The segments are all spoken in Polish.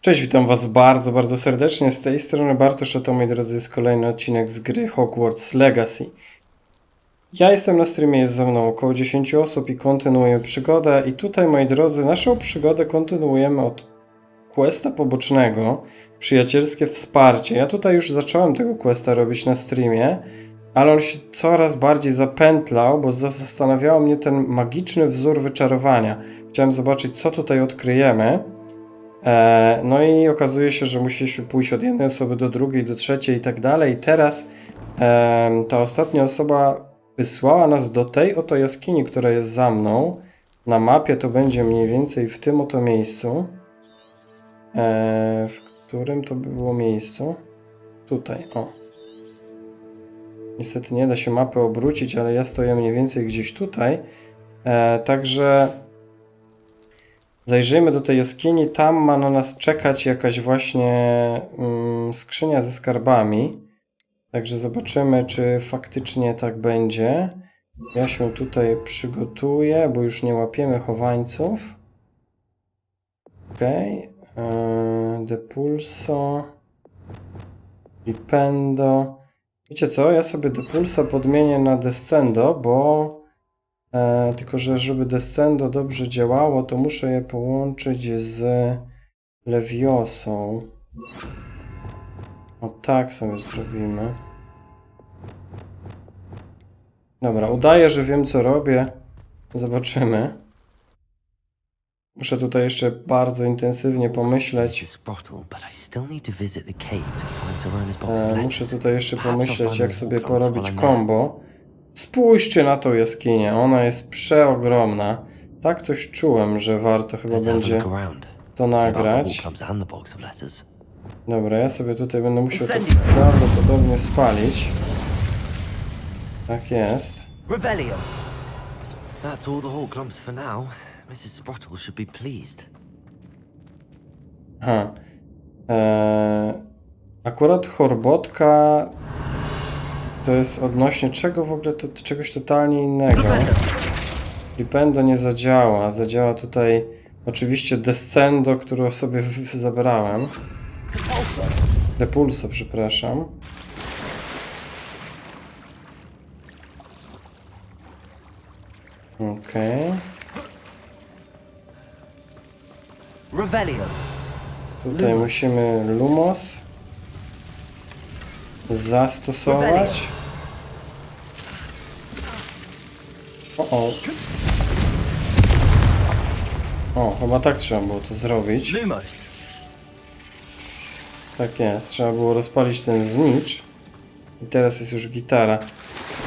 Cześć, witam was bardzo, bardzo serdecznie. Z tej strony Bartosz, a to, moi drodzy, jest kolejny odcinek z gry Hogwarts Legacy. Ja jestem na streamie, jest ze mną około 10 osób i kontynuujemy przygodę. I tutaj, moi drodzy, naszą przygodę kontynuujemy od questa pobocznego, przyjacielskie wsparcie. Ja tutaj już zacząłem tego questa robić na streamie, ale on się coraz bardziej zapętlał, bo zastanawiał mnie ten magiczny wzór wyczarowania. Chciałem zobaczyć, co tutaj odkryjemy. No i okazuje się, że musisz pójść od jednej osoby do drugiej, do trzeciej i tak dalej. I teraz ta ostatnia osoba wysłała nas do tej oto jaskini, która jest za mną. Na mapie to będzie mniej więcej w tym oto miejscu. W którym to by było miejscu? Tutaj, o. Niestety nie da się mapy obrócić, ale ja stoję mniej więcej gdzieś tutaj. Także zajrzyjmy do tej jaskini. Tam ma na nas czekać jakaś właśnie skrzynia ze skarbami. Także zobaczymy, czy faktycznie tak będzie. Ja się tutaj przygotuję, bo już nie łapiemy chowańców. Okej. Depulso. Ripendo. Wiecie co? Ja sobie Depulsa podmienię na Descendo, bo tylko że żeby Descendo dobrze działało, to muszę je połączyć z Leviosą. O tak sobie zrobimy. Dobra, udaję, że wiem, co robię. Zobaczymy. Muszę tutaj jeszcze bardzo intensywnie pomyśleć. Muszę tutaj jeszcze pomyśleć, jak sobie porobić combo. Spójrzcie na tą jaskinię, ona jest przeogromna. Tak coś czułem, że warto chyba będzie to nagrać. Dobra, ja sobie tutaj będę musiał to prawdopodobnie spalić. Tak jest. Aha. Akurat chorbotka to jest odnośnie czego w ogóle, to czegoś totalnie innego. Ripendo nie zadziała. Zadziała tutaj oczywiście Descendo, które sobie zabrałem. Depulso, przepraszam. Okej. Tutaj musimy Lumos zastosować. O, chyba tak trzeba było to zrobić. Tak jest, trzeba było rozpalić ten znicz. I teraz jest już gitara.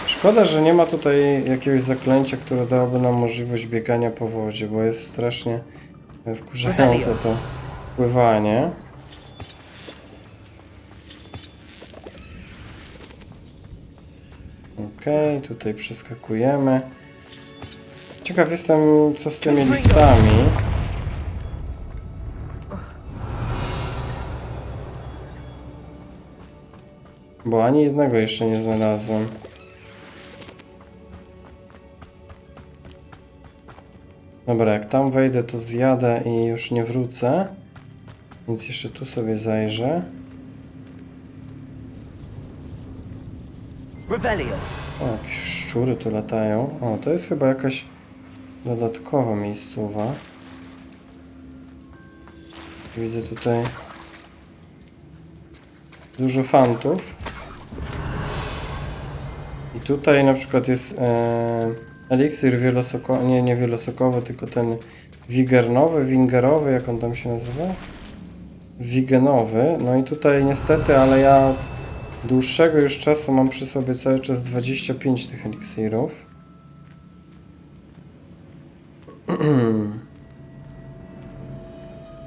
Szkoda, że nie ma tutaj jakiegoś zaklęcia, które dałoby nam możliwość biegania po wodzie, bo jest strasznie wkurzające to pływanie. Okej, tutaj przeskakujemy. Ciekaw jestem, co z tymi listami. Bo ani jednego jeszcze nie znalazłem. Dobra, jak tam wejdę, to zjadę i już nie wrócę. Więc jeszcze tu sobie zajrzę. O, jakieś szczury tu latają. O, to jest chyba jakaś dodatkowa miejscowa. Widzę tutaj dużo fantów. I tutaj na przykład jest eliksir wielosokowy, nie wielosokowy, tylko ten wingerowy, jak on tam się nazywa? Wigenowy. No i tutaj niestety, ale ja od dłuższego już czasu mam przy sobie cały czas 25 tych eliksirów.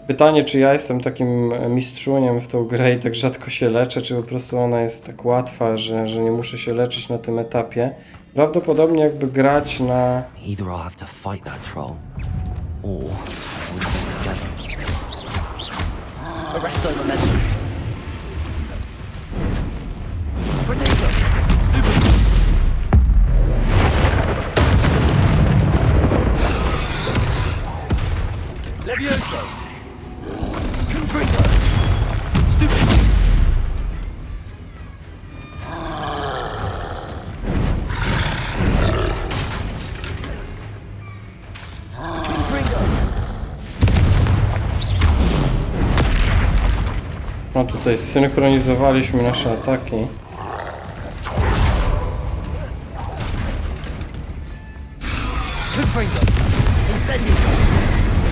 Pytanie, czy ja jestem takim mistrzuniem w tą grę i tak rzadko się leczę, czy po prostu ona jest tak łatwa, że nie muszę się leczyć na tym etapie. Prawdopodobnie jakby grać na... Levioso! Confringo! No tutaj zsynchronizowaliśmy nasze ataki.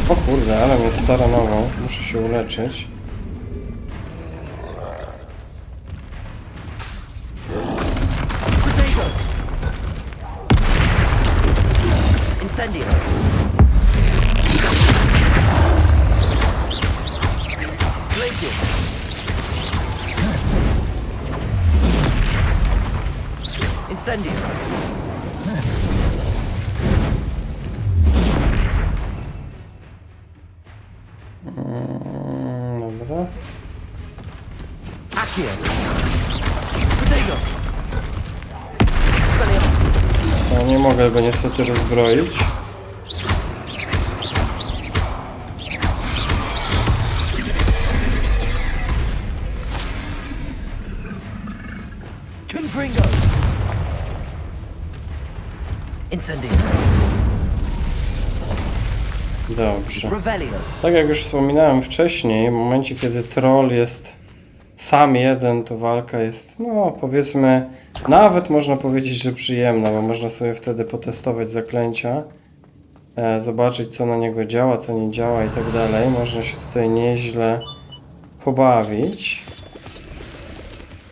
O kurde, ale mnie staranował. Muszę się uleczyć. Incendio. Dobra. Accio. Protego. Expelliarmus. No, nie mogę go niestety rozbroić. Confringo. Incendio. Dobrze. Revelio. Tak jak już wspominałem wcześniej, w momencie kiedy troll jest sam jeden, to walka jest, no powiedzmy, nawet można powiedzieć, że przyjemna, bo można sobie wtedy potestować zaklęcia, zobaczyć co na niego działa, co nie działa i tak dalej. Można się tutaj nieźle pobawić.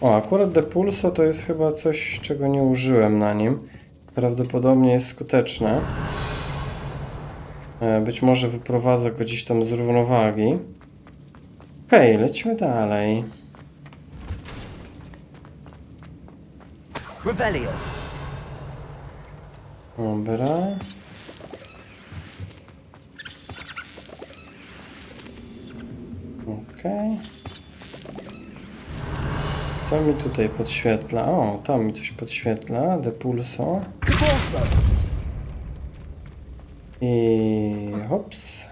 O, akurat Depulso to jest chyba coś, czego nie użyłem na nim. Prawdopodobnie jest skuteczne. Być może wyprowadza go gdzieś tam z równowagi. Okej, lecimy dalej. Revelio. Dobra. Okej. Co mi tutaj podświetla? O, tam mi coś podświetla. Depulso. Repulso. I hops.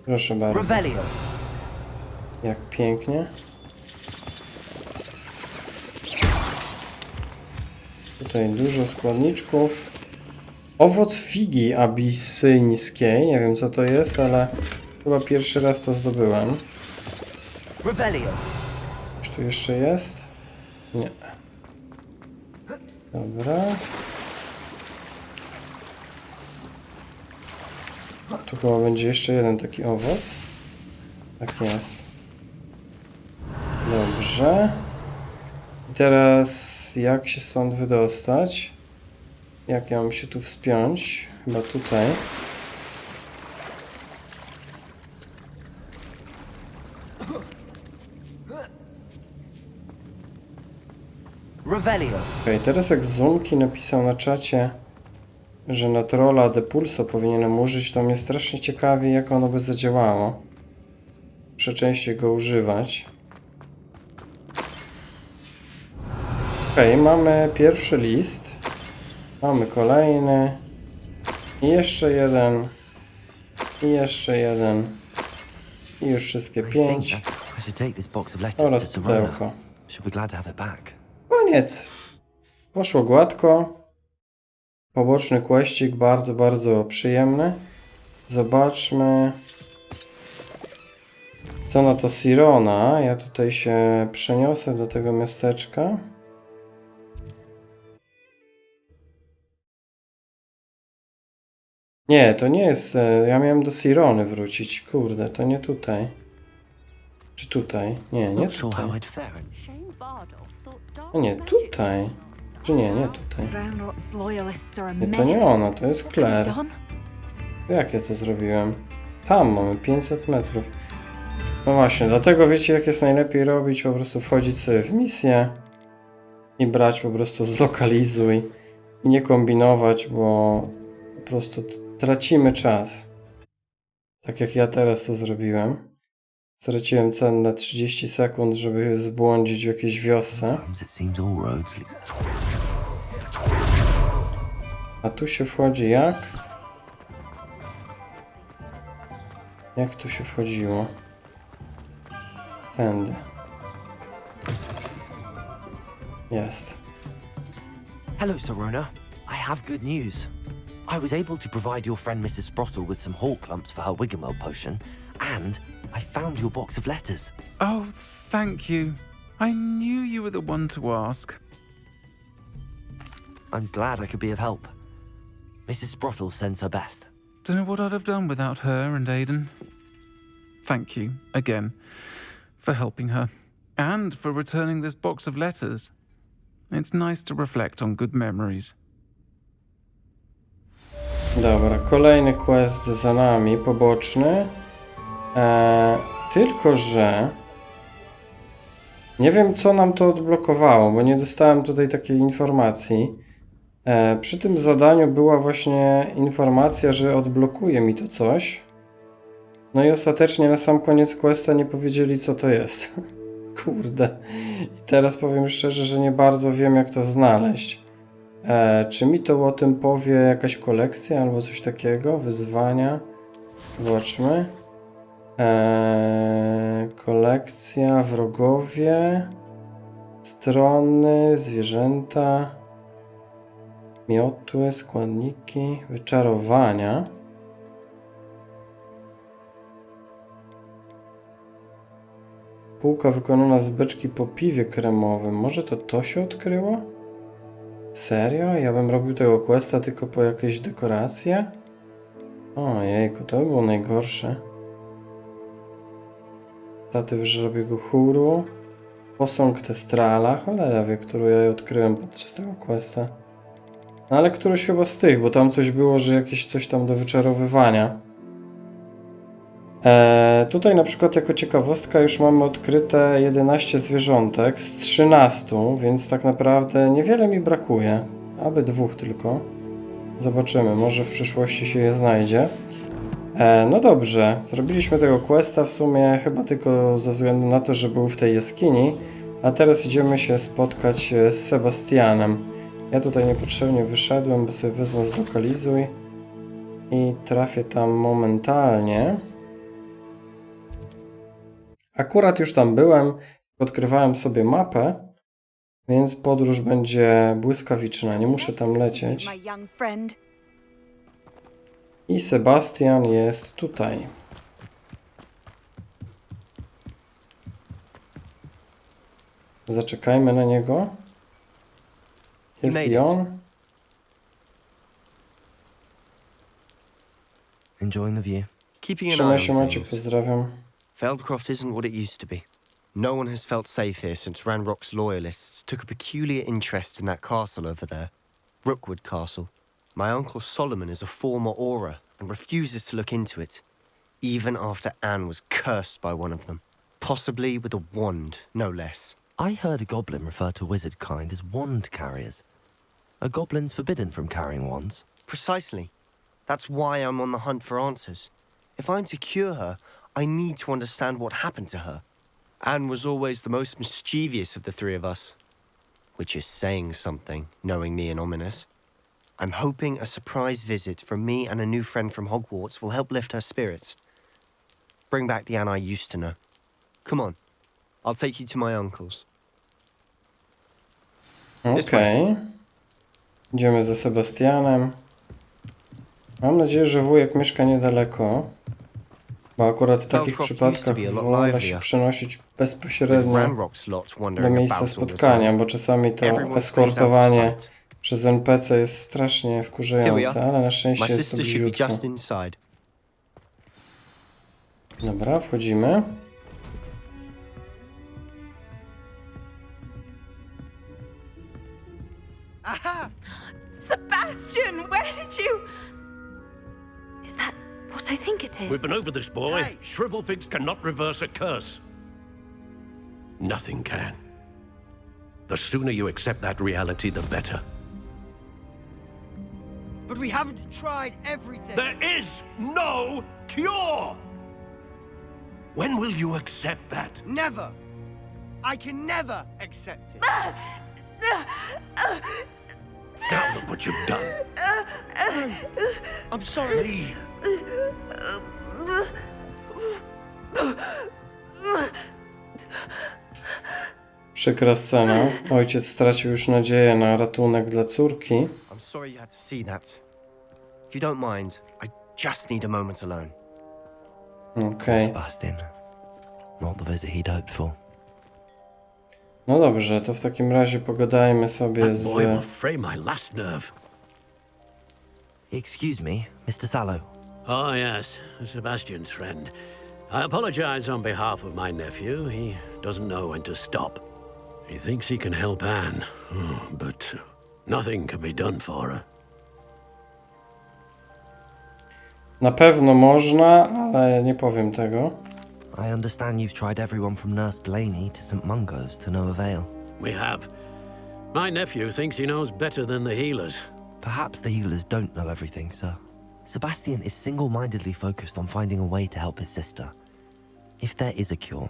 Proszę bardzo. Revelio. Jak pięknie. Tutaj dużo składniczków. Owoc figi abisyńskiej. Nie wiem co to jest, ale chyba pierwszy raz to zdobyłem. Revelio. Czy tu jeszcze jest? Nie. Dobra. Tu chyba będzie jeszcze jeden taki owoc. Tak jest. Dobrze. I teraz jak się stąd wydostać? Jak ja mam się tu wspiąć? Chyba tutaj. Revelio. Okej, teraz jak Zunki napisał na czacie, że na trolla Depulso powinienem użyć, to mnie strasznie ciekawi, jak ono by zadziałało. Muszę częściej go używać. Okej, mamy pierwszy list. Mamy kolejny. I jeszcze jeden. I jeszcze jeden. I już wszystkie 5. Oraz pudełko. Koniec. Poszło gładko. Poboczny questik, bardzo, bardzo przyjemny. Zobaczmy, co na to Sirona. Ja tutaj się przeniosę do tego miasteczka. Nie, to nie jest... Ja miałem do Sirony wrócić. Kurde, to nie tutaj. Czy tutaj? Nie, nie tutaj. No nie, tutaj. Czy nie, nie tutaj. Nie, to nie ona, to jest Claire. Jak ja to zrobiłem? Tam mamy 500 metrów. No właśnie, dlatego wiecie jak jest najlepiej robić? Po prostu wchodzić sobie w misję i brać po prostu zlokalizuj i nie kombinować, bo po prostu tracimy czas. Tak jak ja teraz to zrobiłem. Straciłem cenne 30 sekund, żeby zbłądzić w jakiejś wiosce. A tu się wchodzi jak? Jak tu się wchodziło? Tędy. Jest. Hello, Sorona. I have good news. I was able to provide your friend Mrs. Sprottle with some hawk clumps for her Wiggenweld potion, and I found your box of letters. Oh, thank you. I knew you were the one to ask. I'm glad I could be of help. Mrs. Sprottle sends her best. Don't know what I'd have done without her and Aidan. Thank you, again, for helping her. And for returning this box of letters. It's nice to reflect on good memories. Dobra, kolejny quest za nami, poboczny. Tylko że nie wiem, co nam to odblokowało, bo nie dostałem tutaj takiej informacji. Przy tym zadaniu była właśnie informacja, że odblokuje mi to coś. No i ostatecznie na sam koniec questa nie powiedzieli, co to jest. Kurde. I teraz powiem szczerze, że nie bardzo wiem, jak to znaleźć. Czy mi to o tym powie jakaś kolekcja albo coś takiego? Wyzwania. Zobaczmy. Kolekcja, wrogowie, strony, zwierzęta, miotły, składniki, wyczarowania. Półka wykonana z beczki po piwie kremowym. Może to się odkryło? Serio? Ja bym robił tego questa tylko po jakieś dekoracje? Ojejku, to by było najgorsze. Statyw żabiego chóru. Posąg Testrala. Cholera wie, którą ja odkryłem podczas tego questa. No ale któryś chyba z tych, bo tam coś było, że jakieś coś tam do wyczarowywania. Tutaj na przykład jako ciekawostka już mamy odkryte 11 zwierzątek z 13, więc tak naprawdę niewiele mi brakuje. Aby 2 tylko. Zobaczymy, może w przyszłości się je znajdzie. No dobrze, zrobiliśmy tego questa w sumie chyba tylko ze względu na to, że był w tej jaskini, a teraz idziemy się spotkać z Sebastianem. Ja tutaj niepotrzebnie wyszedłem, bo sobie wezmę zlokalizuj i trafię tam momentalnie. Akurat już tam byłem, odkrywałem sobie mapę, więc podróż będzie błyskawiczna, nie muszę tam lecieć. I Sebastian jest tutaj. Zaczekajmy na niego. Jest i on. Enjoying the view. Keeping an Trzymaj eye się, on Maciek, things. pozdrawiam. Feldcroft isn't what it used to be. No one has felt safe here since Ranrock's loyalists took a peculiar interest in that castle over there. Rookwood Castle. My uncle Solomon is a former Auror and refuses to look into it, even after Anne was cursed by one of them. Possibly with a wand, no less. I heard a goblin refer to wizard kind as wand carriers. Are goblins forbidden from carrying wands? Precisely. That's why I'm on the hunt for answers. If I'm to cure her, I need to understand what happened to her. Anne was always the most mischievous of the three of us. Which is saying something, knowing me and Ominous. I'm hoping a surprise visit from me and a new friend from Hogwarts will help lift her spirits. Bring back the Anne I used to know. Come on. I'll take you to my uncle's. Okej. Idziemy za Sebastianem. Mam nadzieję, że wujek mieszka niedaleko. Bo akurat w takich przypadkach wolno się przenosić bezpośrednio do miejsca spotkania, bo czasami to eskortowanie przez NPC jest strasznie wkurzające, ale na szczęście jest to bliziutko. Dobra, wchodzimy. Aha! Sebastian, where did you... Is that what I think it is? We've been over this, boy. Hey. Shrivelfigs cannot reverse a curse. Nothing can. The sooner you accept that reality, the better. But we haven't tried everything. There is no cure! When will you accept that? Never. I can never accept it. Now look what you've done. I'm sorry. Leave. Przykra scena. Ojciec stracił już nadzieję na ratunek dla córki. I'm sorry you had to see that. If you don't mind, I just need a moment alone. Okej. Sebastian, Not the visit he'd hoped for. No dobrze, to w takim razie pogadajmy sobie That boy will z... fray my last nerve. Excuse me, Mr. Sallow. Oh, yes, Sebastian's friend. I apologize on behalf of my nephew. He doesn't know when to stop. He thinks he can help Anne, but nothing can be done for her. Na pewno można, ale nie powiem tego. I understand you've tried everyone from Nurse Blaney to St. Mungo's to no avail. We have. My nephew thinks he knows better than the healers. Perhaps the healers don't know everything, sir. Sebastian is single-mindedly focused on finding a way to help his sister. If there is a cure,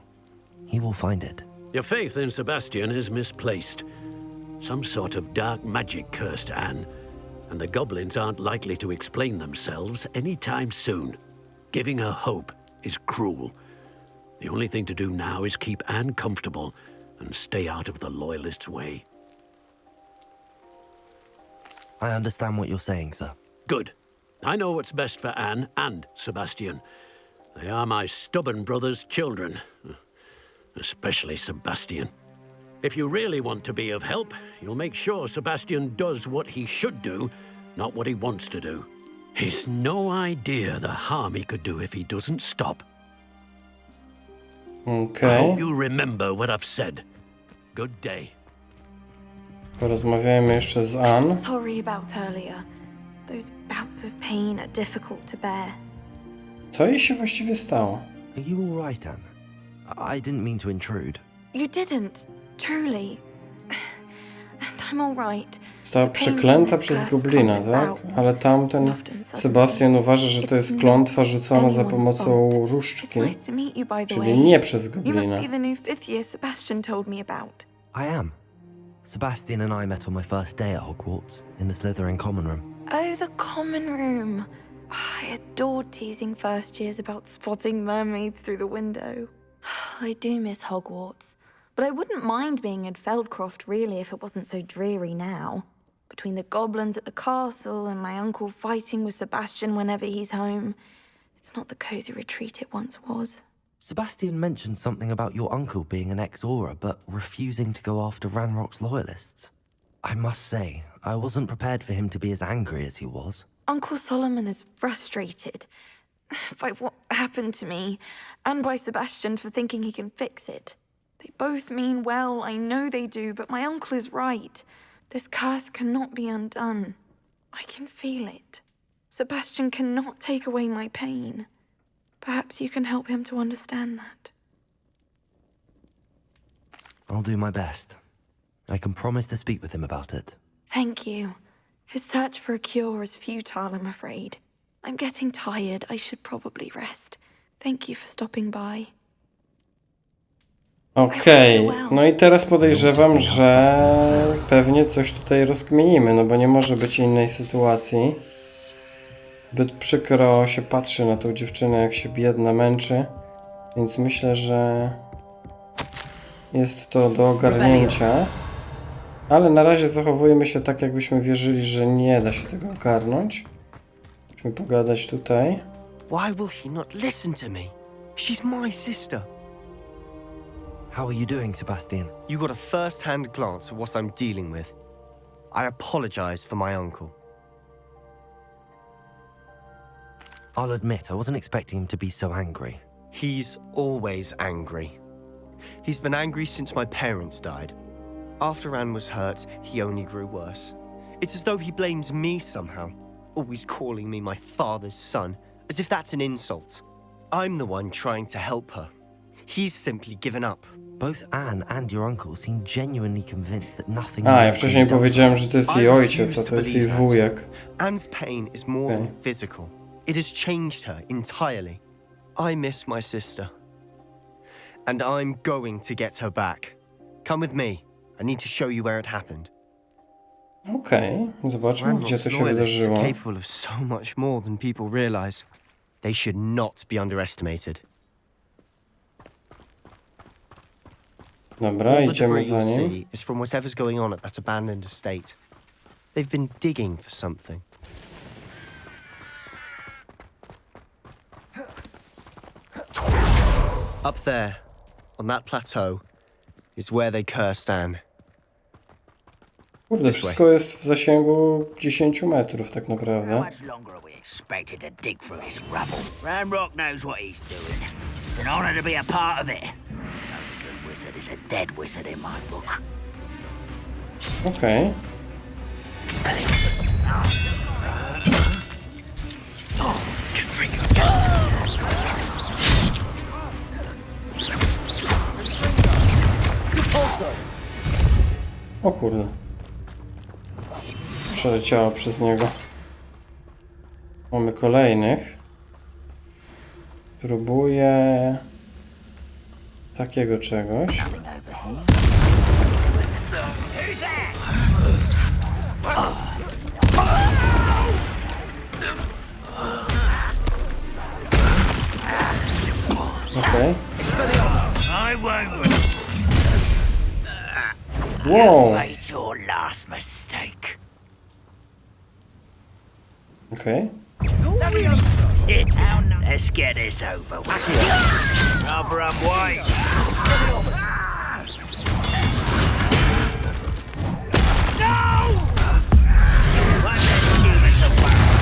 he will find it. Your faith in Sebastian is misplaced. Some sort of dark magic cursed Anne, and the goblins aren't likely to explain themselves anytime soon. Giving her hope is cruel. The only thing to do now is keep Anne comfortable and stay out of the Loyalists' way. I understand what you're saying, sir. Good. I know what's best for Anne and Sebastian. They are my stubborn brother's children. Especially Sebastian. If you really want to be of help, you'll make sure Sebastian does what he should do, not what he wants to do. He's no idea the harm he could do if he doesn't stop. I Okej. hope you remember what I've said. Good day. Porozmawiajmy jeszcze z Ann. Sorry about earlier. Those bouts of pain are difficult to bear. Co jej się właściwie stało? Are you all right, Anne? I didn't mean to intrude. You didn't, truly. And I'm all right. Została przeklęta przez goblina, tak? Ale tamten Sebastian uważa, że to jest klątwa rzucona za pomocą It's różdżki, nice to meet you, by the czyli way. nie przez You must goblina. be the new fifth year Sebastian told me about. I am. Sebastian and I met on my first day at Hogwarts, in the Slytherin common room. Oh, the common room. I adored teasing first years about spotting mermaids through the window. I do miss Hogwarts, but I wouldn't mind being in Feldcroft really if it wasn't so dreary now. Between the goblins at the castle and my uncle fighting with Sebastian whenever he's home, it's not the cozy retreat it once was. Sebastian mentioned something about your uncle being an ex-Auror, but refusing to go after Ranrock's loyalists. I must say, I wasn't prepared for him to be as angry as he was. Uncle Solomon is frustrated by what happened to me, and by Sebastian for thinking he can fix it. They both mean well, I know they do, but my uncle is right. This curse cannot be undone. I can feel it. Sebastian cannot take away my pain. Perhaps you can help him to understand that. I'll do my best. I can promise to speak with him about it. Thank you. His search for a cure is futile, I'm afraid. I'm getting tired. I should probably rest. Thank you for stopping by. Okej, no i teraz podejrzewam, że pewnie coś tutaj rozkminimy, no bo nie może być innej sytuacji. Zbyt przykro się patrzy na tą dziewczynę, jak się biedna męczy, więc myślę, że jest to do ogarnięcia. Ale na razie zachowujemy się tak, jakbyśmy wierzyli, że nie da się tego ogarnąć. Musimy pogadać tutaj. Why will he not listen to me? She's my sister. How are you doing, Sebastian? You got a first-hand glance at what I'm dealing with. I apologize for my uncle. I'll admit, I wasn't expecting him to be so angry. He's always angry. He's been angry since my parents died. After Anne was hurt, he only grew worse. It's as though he blames me somehow, always calling me my father's son, as if that's an insult. I'm the one trying to help her. He's simply given up. Both Anne and your uncle seem genuinely convinced that nothing... A, ja wcześniej powiedziałem, że to jest jej ojciec, a to jest jej wujek. Anne's pain is more than physical. It has changed her entirely. I miss my sister. And I'm going to get her back. Come with me. I need to show you where it happened. Okej, zobaczmy, gdzie to się wydarzyło. Capable of so much more than people realize. They should not be underestimated. Dobra, All the idziemy debris za you'll nim. see is from whatever's going on at that abandoned estate. They've been digging for something. Up there, on that plateau, is where they cursed Anne. Kurde, wszystko jest w zasięgu 10 metrów tak naprawdę. much longer are we expected to dig through this rubble? Ranrock knows what he's doing. It's an honor to be a part of it. No good wizard is a dead wizard in my book. Okej. Expelliarmus. O kurde. Przeleciało przez niego. Mamy kolejnych. Próbuję takiego czegoś. Okej. I won't. Wow. Made your last mistake. Okej. It's out. Let's get this over with. Rather unwise. No! One less human to worry.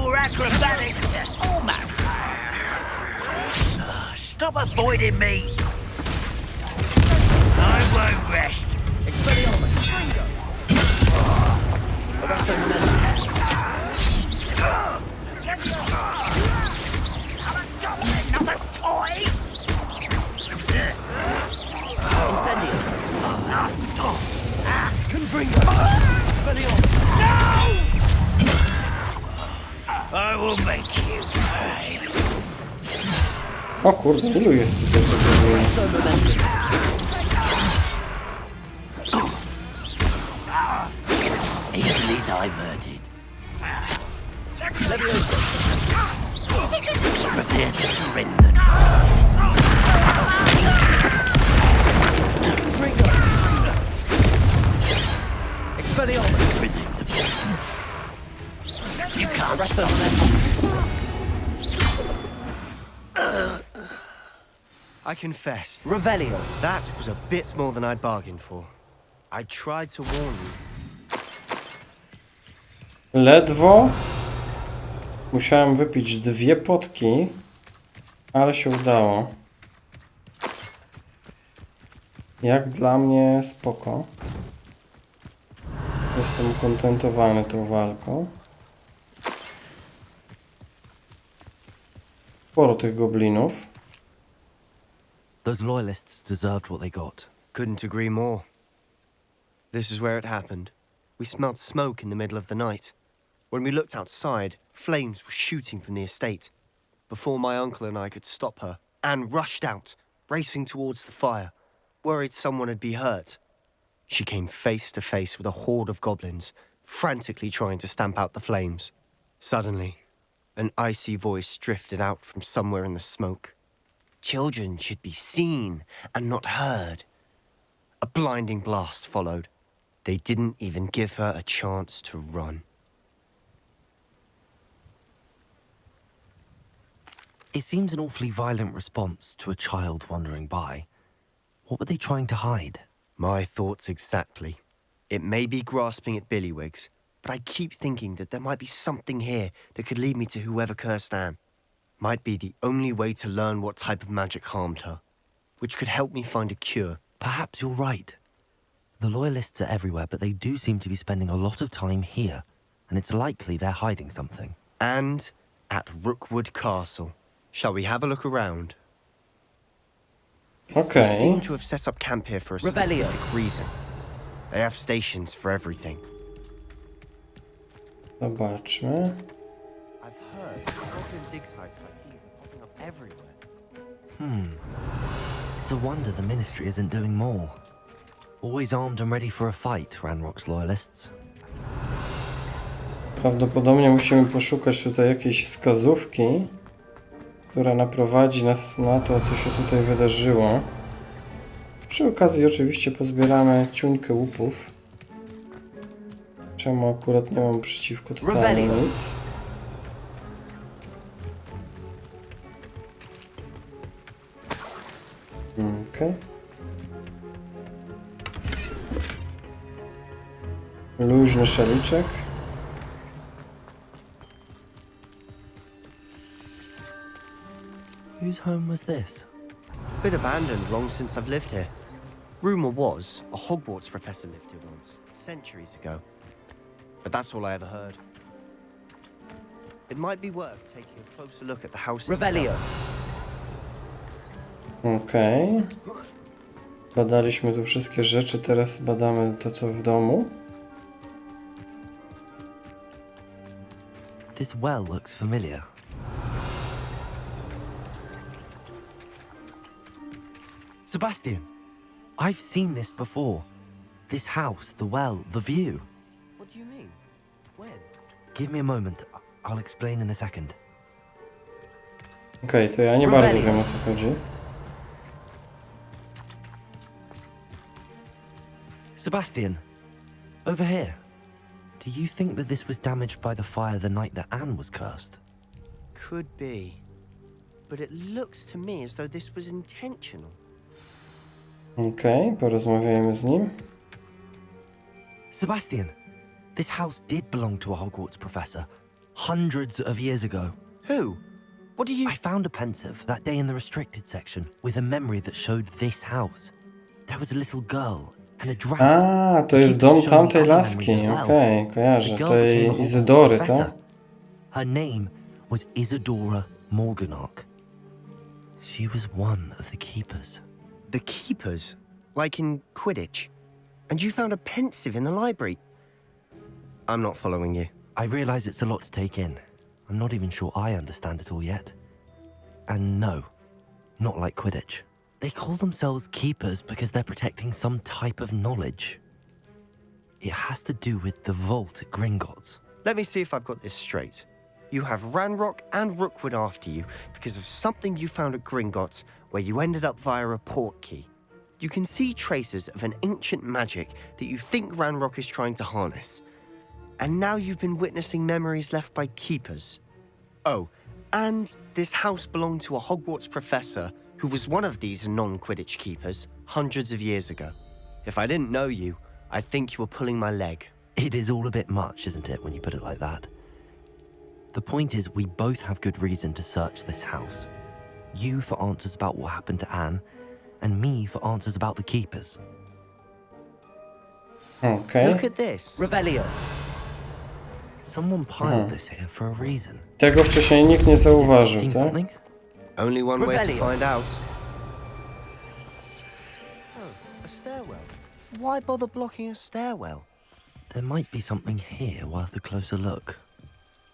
Your acrobatics almost. Stop avoiding me. I won't rest. Another toy? Incendio. No! I will make you pay. O kurde, ilu jest tutaj tego? Easily diverted. Prepare to surrender. Expelliarmus. You can't stop I confess, Revelio. that was a bit more than I'd bargained for. I tried to warn you. Ledwo musiałem wypić 2 potki, ale się udało. Jak dla mnie spoko. Jestem kontentowany tą walką. Sporo tych goblinów. Those loyalists deserved what they got. Couldn't agree more. This is where it happened. We smelled smoke in the middle of the night. When we looked outside, flames were shooting from the estate. Before my uncle and I could stop her, Anne rushed out, racing towards the fire, worried someone had been hurt. She came face to face with a horde of goblins, frantically trying to stamp out the flames. Suddenly, an icy voice drifted out from somewhere in the smoke. Children should be seen and not heard. A blinding blast followed. They didn't even give her a chance to run. It seems an awfully violent response to a child wandering by. What were they trying to hide? My thoughts exactly. It may be grasping at Billywigs, but I keep thinking that there might be something here that could lead me to whoever cursed Anne. Might be the only way to learn what type of magic harmed her, which could help me find a cure. Perhaps you're right. The loyalists are everywhere, but they do seem to be spending a lot of time here, and it's likely they're hiding something. And at Rookwood Castle. Shall we have a look around? They Okej. seem to have set up camp here for a Revelio. specific reason. They have stations for everything. Zobaczmy. I've heard goblin dig sites like these are popping up everywhere. It's a wonder the Ministry isn't doing more. Always armed and ready for a fight, Ranrock's loyalists. Prawdopodobnie musimy poszukać tutaj jakiejś wskazówki, która naprowadzi nas na to, co się tutaj wydarzyło. Przy okazji oczywiście pozbieramy ciuńkę łupów. Czemu akurat nie mam przeciwko totalnie nic. okej. Luźny szaliczek. Whose home was this? Been abandoned long since I've lived here. Rumor was a Hogwarts professor lived here once, centuries ago. But that's all I ever heard. It might be worth taking a closer look at the house Revelio. Okej. Badaliśmy tu wszystkie rzeczy, teraz badamy to, co w domu. This well looks familiar. Sebastian, I've seen this before. This house, the well, the view. What do you mean? When? Give me a moment. I'll explain in a second. Okej, to ja nie bardzo wiem, o co chodzi. Sebastian, over here. Do you think that this was damaged by the fire the night that Anne was cursed? Could be. But it looks to me as though this was intentional. Okej, porozmawiajmy z nim. Sebastian, this house did belong to a Hogwarts professor hundreds of years ago. Who? What do you... I found a pensive that day in the restricted section with a memory that showed this house. There was a little girl and a dragon. A, to jest dom tamtej laski. Okej, kojarzę. Tej Izydory, to? Her name was Isadora Morganach. She was one of the keepers. The keepers? Like in Quidditch? And you found a pensive in the library? I'm not following you. I realize it's a lot to take in. I'm not even sure I understand it all yet. And no, not like Quidditch. They call themselves keepers because they're protecting some type of knowledge. It has to do with the vault at Gringotts. Let me see if I've got this straight. You have Ranrock and Rookwood after you because of something you found at Gringotts where you ended up via a port key. You can see traces of an ancient magic that you think Ranrock is trying to harness. And now you've been witnessing memories left by keepers. Oh, and this house belonged to a Hogwarts professor who was one of these non-Quidditch keepers hundreds of years ago. If I didn't know you, I'd think you were pulling my leg. It is all a bit much, isn't it, when you put it like that? The point is, we both have good reason to search this house. You for answers about what happened to Anne, and me for answers about the keepers. Okej. Look at this. Revelio. Someone piled this here for a reason. Tego wcześniej nikt nie Is it zauważył, blocking tak? something? Only one way to Revelio. find out. Oh, a stairwell. Why bother blocking a stairwell? There might be something here worth a closer look.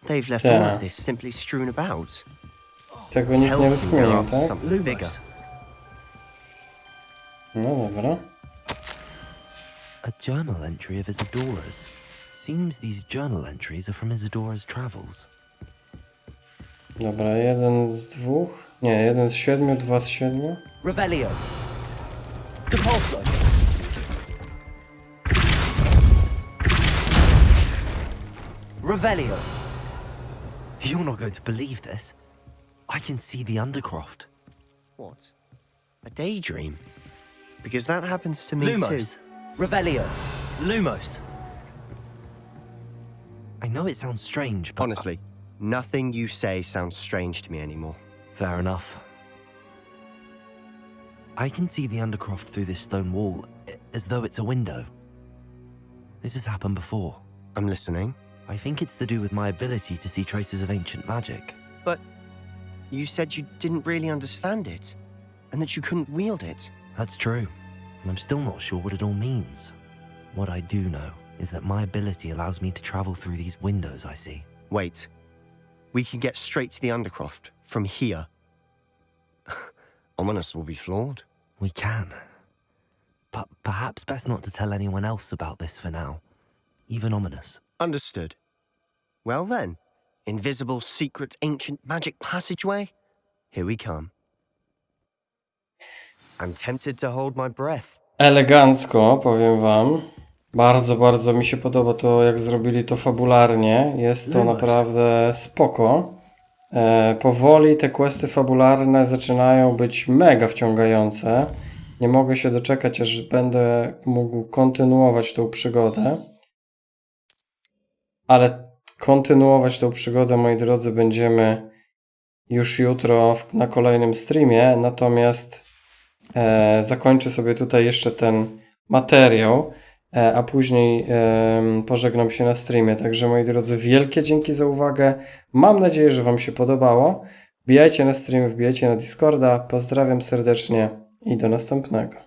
They've left all Yeah. of this simply strewn about. Tego nikt nie Tells me they're rozkminił, after tak? something bigger. No dobra. A journal entry of Isadora's. Seems these journal entries are from Isadora's travels. Dobra, jeden z dwóch. Nie, jeden z 7, 2 z 7. Revelio. Compulso. Revelio. You're not going to believe this. I can see the Undercroft. What? A daydream? Because that happens to me Lumos. too. Revelio. Lumos. I know it sounds strange, but... Honestly, nothing you say sounds strange to me anymore. Fair enough. I can see the Undercroft through this stone wall, as though it's a window. This has happened before. I'm listening. I think it's to do with my ability to see traces of ancient magic. But you said you didn't really understand it, and that you couldn't wield it. That's true, and I'm still not sure what it all means. What I do know is that my ability allows me to travel through these windows I see. Wait. We can get straight to the Undercroft from here. Ominous will be flawed. We can. But perhaps best not to tell anyone else about this for now. Even Ominous. Understood. Well then, invisible, secret, ancient magic passageway? Here we come. I'm tempted to hold my breath. Elegancko, powiem wam. Bardzo, bardzo mi się podoba to, jak zrobili to fabularnie. Jest to naprawdę spoko. Powoli te questy fabularne zaczynają być mega wciągające. Nie mogę się doczekać, aż będę mógł kontynuować tą przygodę. Ale kontynuować tą przygodę, moi drodzy, będziemy już jutro na kolejnym streamie. Natomiast zakończę sobie tutaj jeszcze ten materiał, a później pożegnam się na streamie. Także, moi drodzy, wielkie dzięki za uwagę. Mam nadzieję, że Wam się podobało. Wbijajcie na stream, wbijajcie na Discorda. Pozdrawiam serdecznie i do następnego.